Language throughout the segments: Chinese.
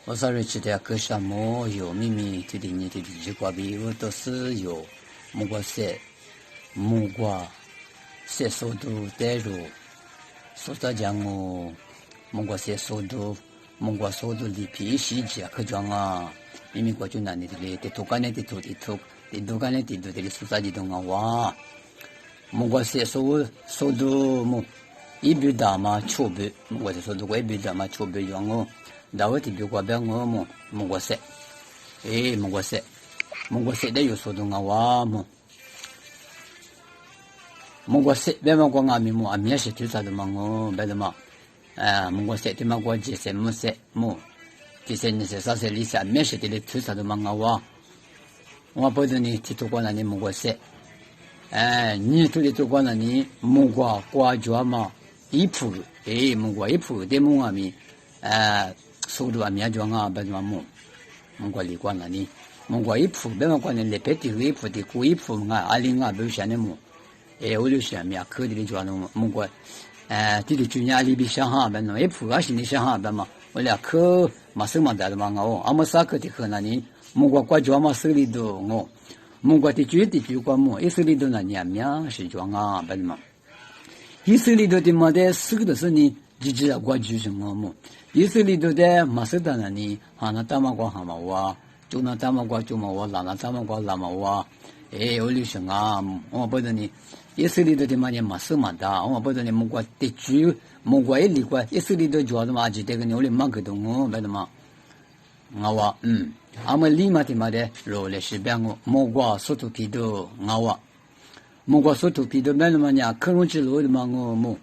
我说是的个什么有秘密这里你这里就挂比我都是有木瓜色木瓜色速度带入说到讲我木瓜色速度木瓜速度里皮细节可装啊秘密过去那里的的土干的土的土的土干的土的说啥的东啊哇木瓜色速度木一笔大嘛出笔木瓜色速度一笔大嘛出笔用哦那我这边过边我么木瓜色，木瓜色的有速度啊哇么，木瓜色别么光阿米么阿米是最啥的嘛我别的嘛，木瓜色的嘛过几色木色么，几色你是啥色里色米是的最啥的嘛啊哇，我不知你提出过那你木瓜色，你提出过那你木瓜瓜椒嘛一铺，木瓜一铺的木阿米，速度啊，面装啊，别么木瓜里关了你，木瓜一铺，别么关的，里边的一铺的古一铺啊，阿里啊，不像的木，我就想面口的装的木瓜，这里去年里边想哈，别么一铺啊，心里想哈，别么我俩口马手嘛在的嘛哦，阿么啥个的可能你木瓜瓜椒嘛手里头我，木瓜的酒瓜木，一手里头那年面是装啊，别么，一手里头的嘛的手的是你。几啊，过去什么么？意思里头的马斯达那里，那大马瓜蛤蟆哇，就那大马瓜就嘛哇，那大马瓜那嘛哇，我就想啊，我不知你，意思里头的嘛呢马斯嘛大，我不知你木瓜的猪，木瓜一里瓜，意思里头就的嘛，就这个牛里马个东哦，别的嘛，我阿么里嘛的嘛的，罗来是边个木瓜速度皮头，木瓜速度皮头，别的嘛呢，可能之路的嘛我木。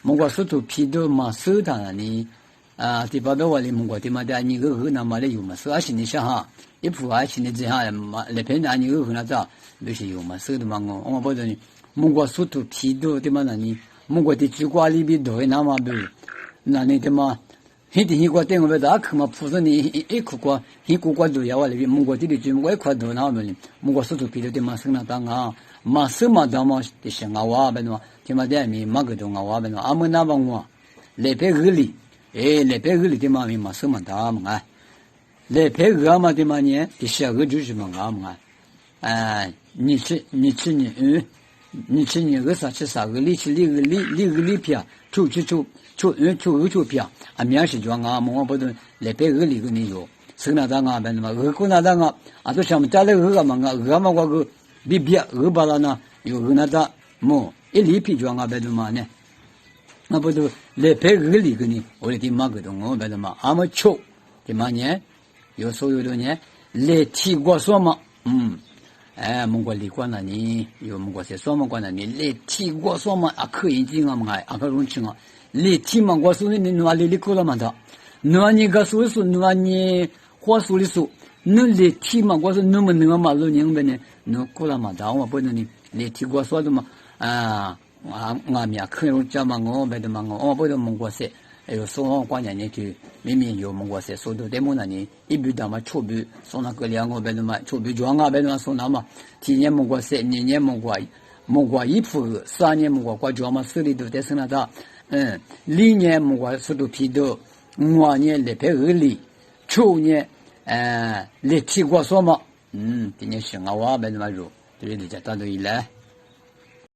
木瓜速度皮头嘛手当你第八个我的木瓜的嘛的你个河那嘛的有嘛手是你想哈一铺是你这样嘛那边那你个河那咋都是有嘛手的嘛我不知道木瓜速度皮头的嘛那你木瓜的酒瓜里边都那嘛不那你的嘛一定一个等我在去嘛铺上你一苦瓜一苦瓜都要我里边木瓜的酒我一块都那么木瓜速度皮头的嘛手那当啊嘛手嘛当嘛的想啊哇别嘛ที่มาได้มีมากกว่าว่าเป็นว่าอามันน่าบังว่าเล่เพ่กลีเล่เพ่กลีที่มามีมาสมันตามไงเล่เพ่กมาที่มาเนี่ยที่เชื่อก็จุดมันงามไง你个啥吃啥个力片出片啊面是装啊我不懂来别个里个你有生那当啊变嘛个那当啊都想家里个嘛个比别个巴拉呢有个那当么一里皮装啊，别的嘛呢？那不都来配个里个呢？我的妈个东哦，别的嘛，阿么巧的嘛呢？有所有的呢，来提过说嘛，蒙古里关那里有蒙古些说嘛关那里来提过说嘛，可以进啊嘛，可容易啊，来提嘛我说你哪里过了嘛的？哪你个说哪你话说的说，那来提嘛我说那么那嘛路人呗呢？那过了嘛的，我不能你来提过说的嘛。我面看有这么我别的嘛我不得蒙过些，有说关键呢就明明有蒙过些，说到对么那呢？一笔的嘛出笔，说那个两个别的嘛出笔装啊别的嘛说那嘛，提年蒙过些，年蒙过一铺，3年蒙过瓜装嘛手里头在生那的，2年蒙过速度皮头，5年来配2里，9年来提过说嘛，今年行啊我别的嘛肉，对对这大都一来。